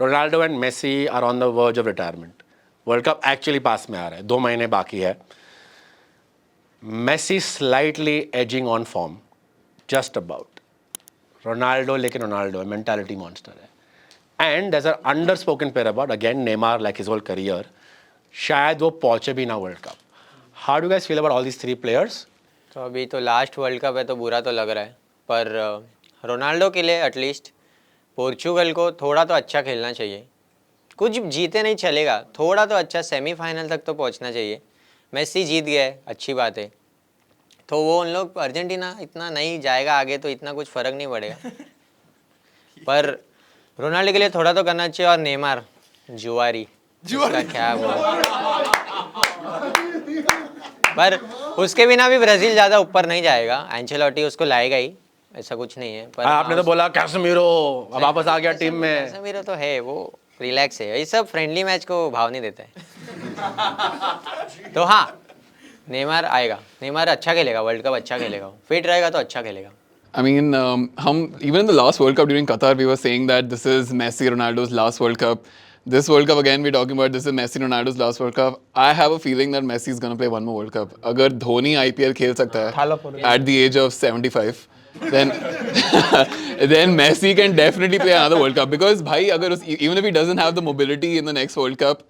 D: Ronaldo and Messi are on the verge of retirement. World Cup actually पास में आ रहा है, 2 महीने बाकी है. Messi slightly edging on form, just about. Ronaldo लेकिन Ronaldo है, mentality monster है. And there's an underspoken pair about, again Neymar like his whole career, शायद वो पहुंचे भी ना World Cup. How do you guys feel about all these 3 players?
C: तो अभी तो लास्ट वर्ल्ड कप है तो बुरा तो लग रहा है, पर रोनाल्डो के लिए एटलीस्ट पोर्चुगल को थोड़ा तो अच्छा खेलना चाहिए. कुछ जीते नहीं चलेगा, थोड़ा तो अच्छा सेमीफाइनल तक तो पहुंचना चाहिए. मेसी जीत गया है, अच्छी बात है, तो वो उन लोग अर्जेंटीना इतना नहीं जाएगा आगे तो इतना कुछ फ़र्क नहीं पड़ेगा. पर रोनाल्डो के लिए थोड़ा तो करना चाहिए. और नेमार जुआरी उसका क्या वो, पर उसके बिना भी ब्राज़ील ज़्यादा ऊपर नहीं जाएगा. एंचेलोटी उसको लाएगा ही, ऐसा कुछ नहीं है. पर
D: आपने तो बोला कैसेमीरो अब वापस आ गया टीम में.
C: कैसेमीरो तो है, वो रिलैक्स है, ये सब फ्रेंडली मैच को भाव नहीं देता है. तो हाँ, नेमार आएगा, नेमार अच्छा खेलेगा, वर्ल्ड कप अच्छा खेलेगा, फिट रहेगा तो अच्छा खेलेगा.
B: I mean, even in the last World Cup during Qatar, we were saying that this is Messi Ronaldo's last World Cup. This World Cup again, we're talking about this is Messi Ronaldo's last World Cup. I have a feeling that Messi is going to play one more World Cup. अगर Dhoni IPL खेल सकता है at the age of 75, then then Messi can definitely play another World Cup. Because भाई अगर even if he doesn't have the mobility in the next World Cup,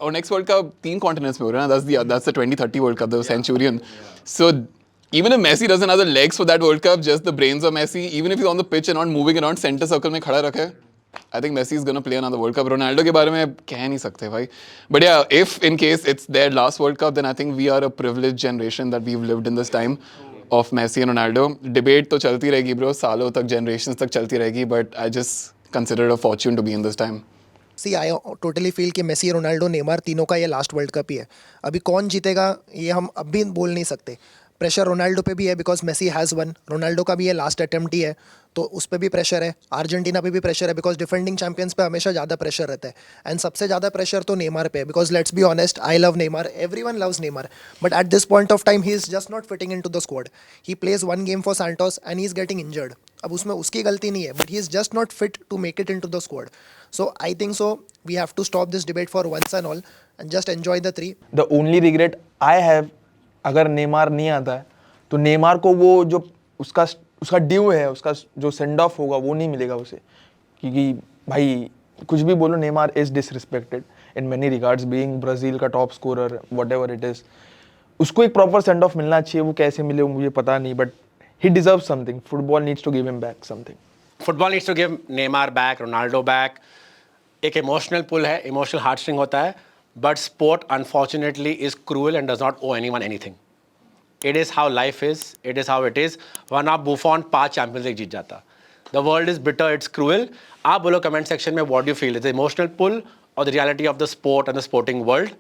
B: और next World Cup 3 continents में हो रहा है ना. That's the 2030 World Cup, the Centurion. So even if Messi doesn't have the legs for that World Cup, just the brains of Messi, even if he's on the pitch and not moving around center circle में खड़ा रखा है, I think Messi is going to play another World Cup. Ronaldo के बारे में कह नहीं सकते भाई. But yeah, if in case it's their last World Cup, then I think we are a privileged generation that we've lived in this time of Messi and Ronaldo. Debate तो चलती रहेगी bro, सालों तक, generations तक चलती रहेगी. But I just consider it a fortune to be in this time.
F: See I totally feel कि Messi, Ronaldo, Neymar तीनों का ये लास्ट वर्ल्ड कप ही है. अभी कौन जीतेगा ये हम अब भी बोल नहीं सकते. प्रेशर रोनाल्डो पे भी है because Messi has won. Ronaldo का भी ये लास्ट अटेम्प्ट ही है तो उस पर भी प्रेशर है. अर्जेंटीना पे भी प्रेशर है बिकॉज डिफेंडिंग चैंपियंस पे हमेशा ज़्यादा प्रेशर रहता है. एंड सबसे ज़्यादा प्रेशर तो नेमार पे है because let's be honest, I love Neymar, everyone loves Neymar, but at this point of time he is just not fitting into the squad. He plays one game for Santos and he is getting injured. अब उसमें उसकी गलती नहीं है but he is just not fit to make it into the squad. So I think so we have to stop this debate for once and all and just enjoy the three.
A: The only regret I have, अगर Neymar नहीं आता है तो Neymar को वो जो उसका due है, उसका जो सेंड ऑफ होगा वो नहीं मिलेगा उसे. क्योंकि भाई कुछ भी बोलो, Neymar is disrespected in many regards, being Brazil का top scorer, whatever it is. उसको एक प्रॉपर सेंड ऑफ मिलना चाहिए. वो कैसे मिले वो मुझे पता नहीं, but he deserves something. Football needs to give him back something.
D: Football needs to give Neymar back, Ronaldo back. एक इमोशनल पुल है, इमोशनल हार्ट स्ट्रिंग होता है, but sport unfortunately is cruel and does not owe anyone anything. It is how life is. It is how it is. वरना Buffon 5 champions league जीत जाता. The world is bitter. It's cruel. आप बोलो comment section में what do you feel? Is it emotional pull or the reality of the sport and the sporting world?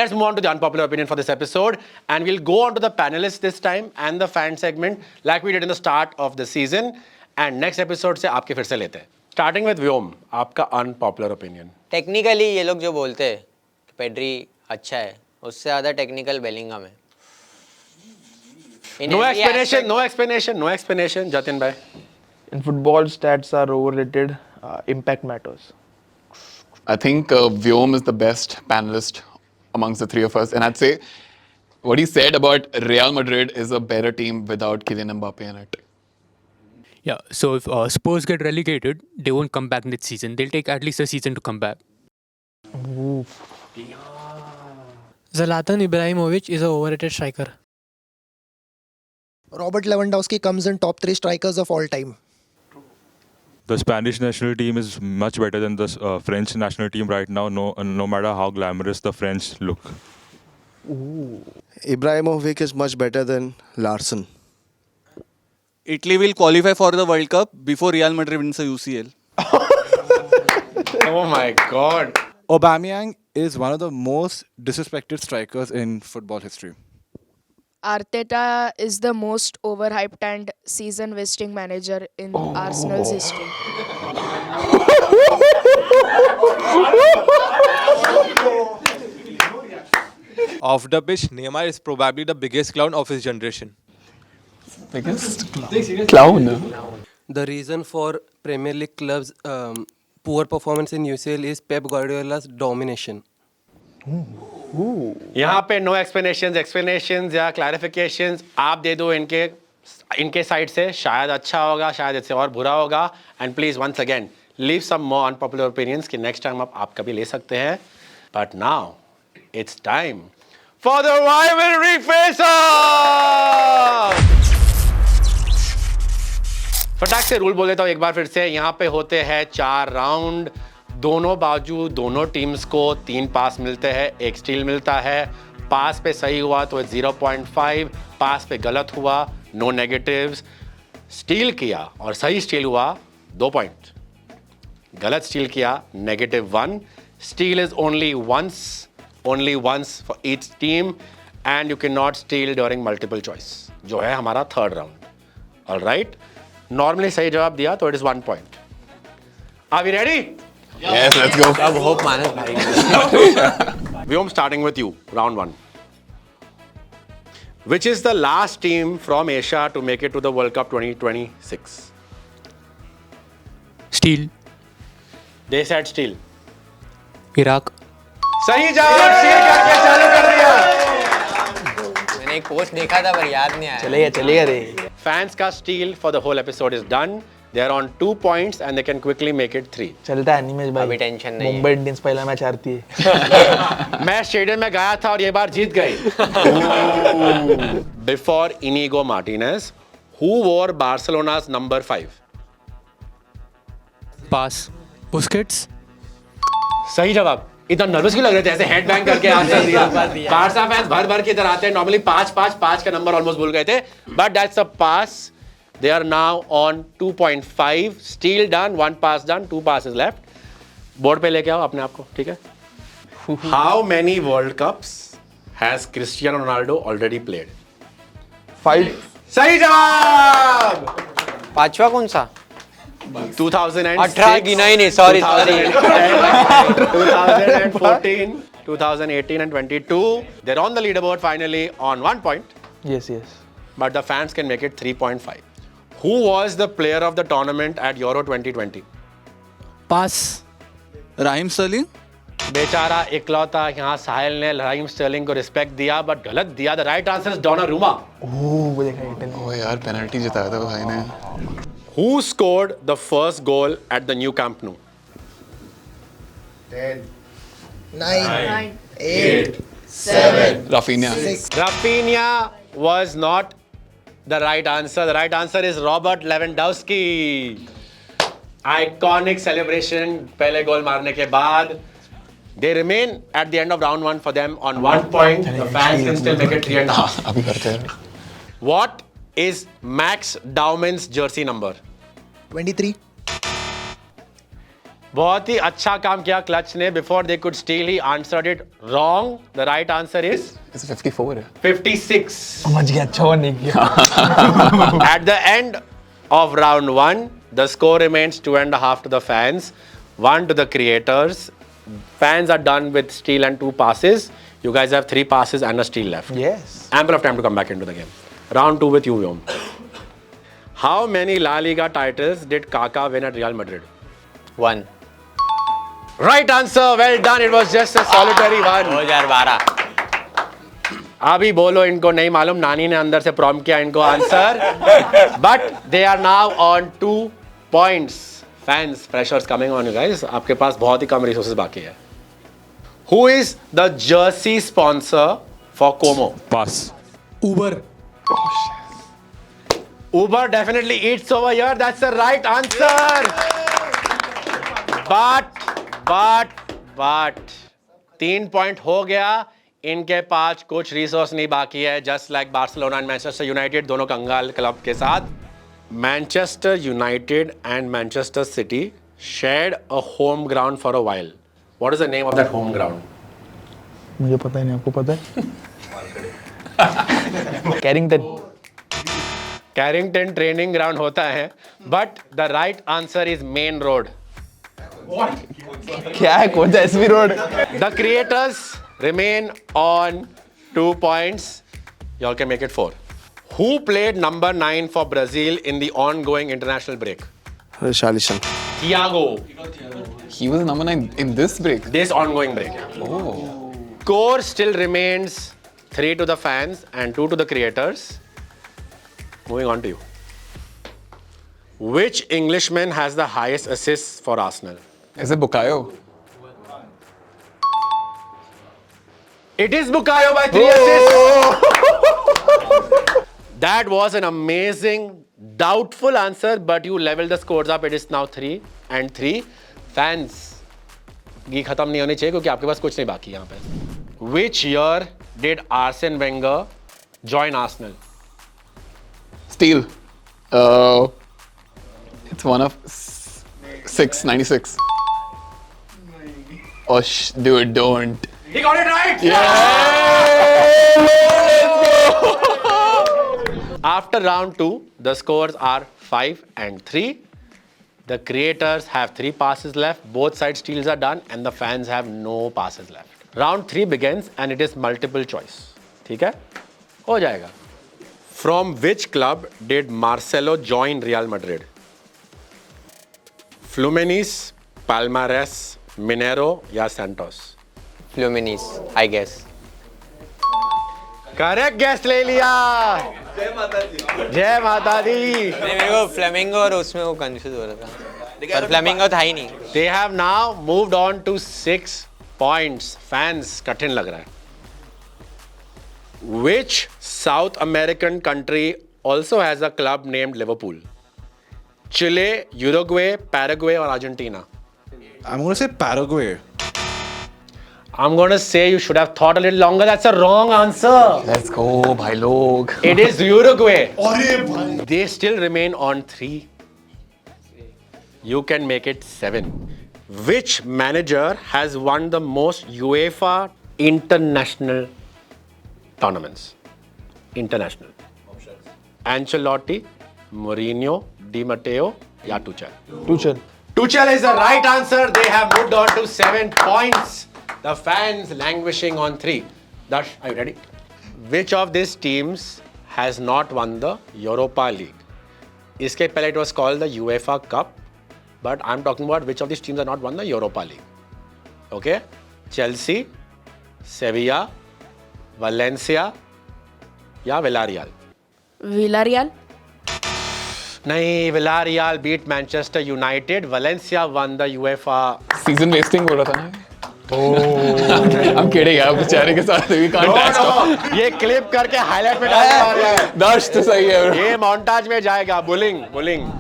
D: Let's move on to the unpopular opinion for this episode, and we'll go on to the panelists this time and the fan segment like we did in the start of the season. And next episode से आपके फिर से लेते हैं. Starting with Vyom, आपका unpopular opinion.
C: Technically ये लोग जो बोलते हैं कि पेड्री अच्छा है, उससे ज़्यादा टेक्निकल बेलिंगम है.
D: No explanation, no explanation, no explanation, Jatin bhai.
A: In football, stats are overrated. Impact matters.
B: I think Vyom is the best panelist amongst the three of us. And I'd say what he said about Real Madrid is a better team without Kylian Mbappe in it.
L: Yeah, so if Spurs get relegated, they won't come back next season. They'll take at least a season to come back.
H: Zlatan Ibrahimovic is an overrated striker.
F: Robert Lewandowski comes in top 3 strikers of all time.
J: The Spanish national team is much better than the French national team right now, no matter how glamorous the French look.
K: Ibrahimovic is much better than Larson.
G: Italy will qualify for the World Cup before Real Madrid wins the UCL.
D: Oh my God.
I: Aubameyang is one of the most disrespected strikers in football history.
E: Arteta is the most overhyped and season-wasting manager in Arsenal's history.
M: Off the pitch, Neymar is probably the biggest clown of his generation.
B: Biggest clown.
N: The reason for Premier League clubs' poor performance in UCL is Pep Guardiola's domination.
D: यहाँ पे no explanations या clarifications आप दे दो इनके side से. शायद अच्छा होगा, शायद इससे और बुरा होगा. And please once again leave some more unpopular opinions कि नेक्स्ट टाइम आप कभी ले सकते हैं. But now it's time for the rivalry face off. फटाक से रूल बोल देता हूँ एक बार फिर से. यहाँ पे होते हैं 4 राउंड. दोनों बाजू दोनों टीम्स को 3 पास मिलते हैं, 1 स्टील मिलता है. पास पे सही हुआ तो 0.5, पास पे गलत हुआ नो नेगेटिव्स. स्टील किया और सही स्टील हुआ 2 पॉइंट. गलत स्टील किया -1. Steal is only once for each team and you can not steal during multiple choice, जो है हमारा 3rd राउंड. ऑलराइट, नॉर्मली सही जवाब दिया तो it is 1 point. Are we ready?
B: Yes, let's go.
C: अब होप मानस भाई.
D: Vyom, starting with you, round 1. Which is the last team from Asia to make it to the World Cup 2026?
L: Steel.
D: They said steel.
L: Iraq.
D: सही जवाब. Steel करके चालू कर दिया.
C: मैंने एक पोस्ट देखा था पर याद नहीं आया.
A: चलेगा रे.
D: Fans का steal for the whole episode is done. They are on 2 points and they can quickly make it 3.
A: चलता है निमेश भाई,
C: अभी टेंशन नहीं है।
A: मुंबई इंडियंस पहला मैच हारती है।
D: मैं स्टेडियम में गया था और ये बार जीत गई. Before Inigo Martinez, who wore Barcelona's number 5?
L: Pass.
H: Busquets.
D: सही जवाब. इतना नर्वस क्यों लग रहे थे? ऐसे हेड बैंग करके आंसर दिया. बारसा फैंस भर भर के इधर आते हैं. नॉर्मली 5 का नंबर ऑलमोस्ट भूल गए थे. But that's a pass. They are now on 2.5. Steal done, 1 pass done, 2 passes left. Board पे लेके आओ अपने आप को, ठीक है? How many World Cups has Cristiano Ronaldo already played?
A: 5.
D: सही जवाब.
C: 5वां कौन सा?
D: 2006.
C: 18 गिना ही नहीं. Sorry
D: 2014, 2018 and 22. They're on the leaderboard finally on 1 point.
A: Yes, yes.
D: But the fans can make it 3.5. Who was the player of the tournament at Euro 2020?
H: Pass.
G: Raheem Sterling.
D: बेचारा इकलौता यहाँ साहिल ने राहिम स्टर्लिंग को respect दिया but गलत दिया. The right answer is Donnarumma.
A: वो देखा इटली.
B: ओह यार पेनल्टी जिताया था वो भाई ने.
D: Who scored the first goal at the new Camp Nou?
F: 10, 9, 8, 7,
B: Rafinha.
F: 6.
D: Rafinha was not the right answer. The right answer is Robert Lewandowski. Iconic celebration पहले गोल मारने के बाद. They remain at the end of round 1 for them on 1 point. The fans can still make it 3.5.
B: अभी करते हैं.
D: What is Max Dauman's jersey number?
F: 23.
D: बहुत ही अच्छा काम किया क्लच ने. Before they could steal, he answered it wrong. The right answer is
B: It's 54 है.
D: 56.
A: समझ गया, अच्छा वो नहीं किया.
D: At the end of round 1, the score remains 2.5 to the fans, 1 to the creators. Fans are done with steal and 2 passes. You guys have 3 passes and a steal left.
A: Yes.
D: Ample of time to come back into the game. Round 2 with you, Vyom. How many La Liga titles did Kaká win at Real Madrid?
C: 1.
D: Right answer. Well done. It was just a solitary one.
C: 2012.
D: अभी बोलो इनको नहीं मालूम. नानी ने अंदर से prompt किया इनको answer. But they are now on 2 points. Fans pressures coming on you guys. आपके पास बहुत ही कम रिसोर्सेज बाकी है. Who is the jersey sponsor for Como?
J: Pass.
H: Uber.
D: Uber definitely eats over here. That's the right answer. But 3 point हो गया. इनके पास कुछ रिसोर्स नहीं बाकी है. Just like Barcelona and Manchester United, दोनों कंगाल क्लब के साथ. Manchester United and Manchester city shared a home ground for a while. What is the name of that home ground?
A: मुझे पता ही नहीं, आपको पता है? कैरिंगटन.
D: कैरिंगटन ट्रेनिंग ग्राउंड होता है, but the right answer is main road.
A: क्या है कौन सा SV road?
D: The creators remain on 2 points. Y'all can make it 4. Who played number 9 for Brazil in the ongoing international break?
K: Richarlison.
D: Thiago.
B: He was number 9 in this break.
D: This ongoing break.
B: Oh.
D: Score still remains 3 to the fans and 2 to the creators. Moving on to you. Which Englishman has the highest assists for Arsenal?
B: Is it Bukayo?
D: It is Bukayo by 3 assists. That was an amazing, doubtful answer, but you leveled the scores up. It is now 3 and 3. Fans, ये खत्म नहीं होनी चाहिए क्योंकि आपके पास कुछ नहीं बाकी यहाँ पे. Which year did Arsene Wenger join Arsenal?
B: Steal. It's one of 96. Oh, dude, don't.
D: He got it right! After round 2, the scores are 5 and 3. The creators have 3 passes left. Both side steals are done and the fans have no passes left. Round 3 begins and it is multiple choice. ठीक है? हो जाएगा. From which club did Marcelo join Real Madrid? Fluminense, Palmeiras, Mineiro या Santos?
C: Fluminense, I guess.
D: Correct guest ले लिया. जय माता दी.
C: नहीं, मेरे को फ्लेमिंगो और उसमें वो कंफ्यूज हो रहा था, पर फ्लेमिंगो था ही नहीं.
D: They have now moved on to 6 points. Fans, कठिन लग रहा है. Which South American country also has a club named Liverpool? Chile, Uruguay, Paraguay or Argentina?
I: I'm going to say Paraguay.
D: I'm going to say you should have thought a little longer. That's a wrong answer.
B: Let's go, bhai log.
D: It is Uruguay. They still remain on 3. You can make it 7. Which manager has won the most UEFA international tournaments? International. Ancelotti, Mourinho, Di Matteo, या Tuchel?
A: Tuchel.
D: Tuchel is the right answer. They have moved on to 7 points. The fans languishing on 3. Dash, are you ready? Which of these teams has not won the Europa League? इसके पहले it was called the UEFA Cup, but I'm talking about which of these teams have not won the Europa League. Okay? Chelsea, Sevilla, Valencia, या Villarreal?
E: Villarreal.
D: नहीं, Villarreal beat Manchester United. Valencia won the UEFA.
B: Season wasting बोल रहा था ना. I'm kidding यार, बेचारे के साथ we can't touch talk.
D: ये क्लिप करके हाईलाइट में डालने वाला है.
B: दर्श तो सही है.
D: ये montage में जाएगा. Bullying.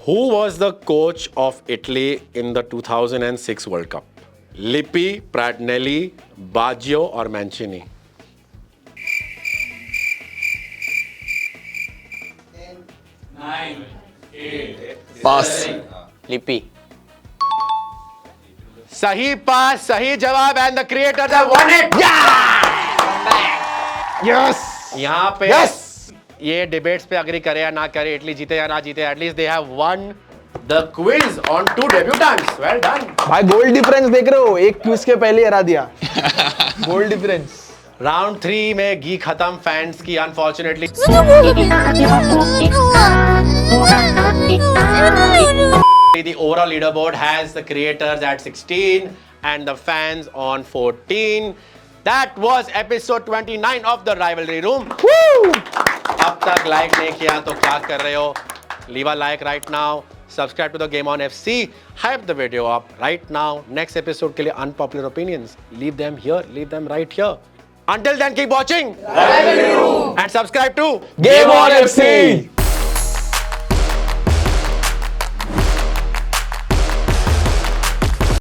D: Who was the coach of Italy in the 2006 World Cup? Lippi, Pratnelli, Baggio or Mancini?
B: Pass.
C: लिपि.
D: सही पास, सही जवाब and the creators have won it. Yes. यहाँ पे ये डिबेट्स पे अग्री करे या ना करे, इटली जीते या ना जीते, at least they have one the quiz on 2 debutantes. Well done.
A: भाई गोल डिफरेंस देख रहे हो, एक क्विज के पहले हरा दिया. Goal difference.
D: राउंड 3 में घी खत्म फैंस की, unfortunately. The overall leaderboard has the creators at 16 and the fans on 14. That was episode 29 of the Rivalry Room. Woo! अब तक like नहीं किया तो क्या कर रहे हो? Leave a like right now. Subscribe to the Game On FC. Hype the video up right now. Next episode के लिए unpopular opinions. Leave them here. Leave them right here. Until then, keep watching. Rivalry Room. And subscribe to
B: Game On FC.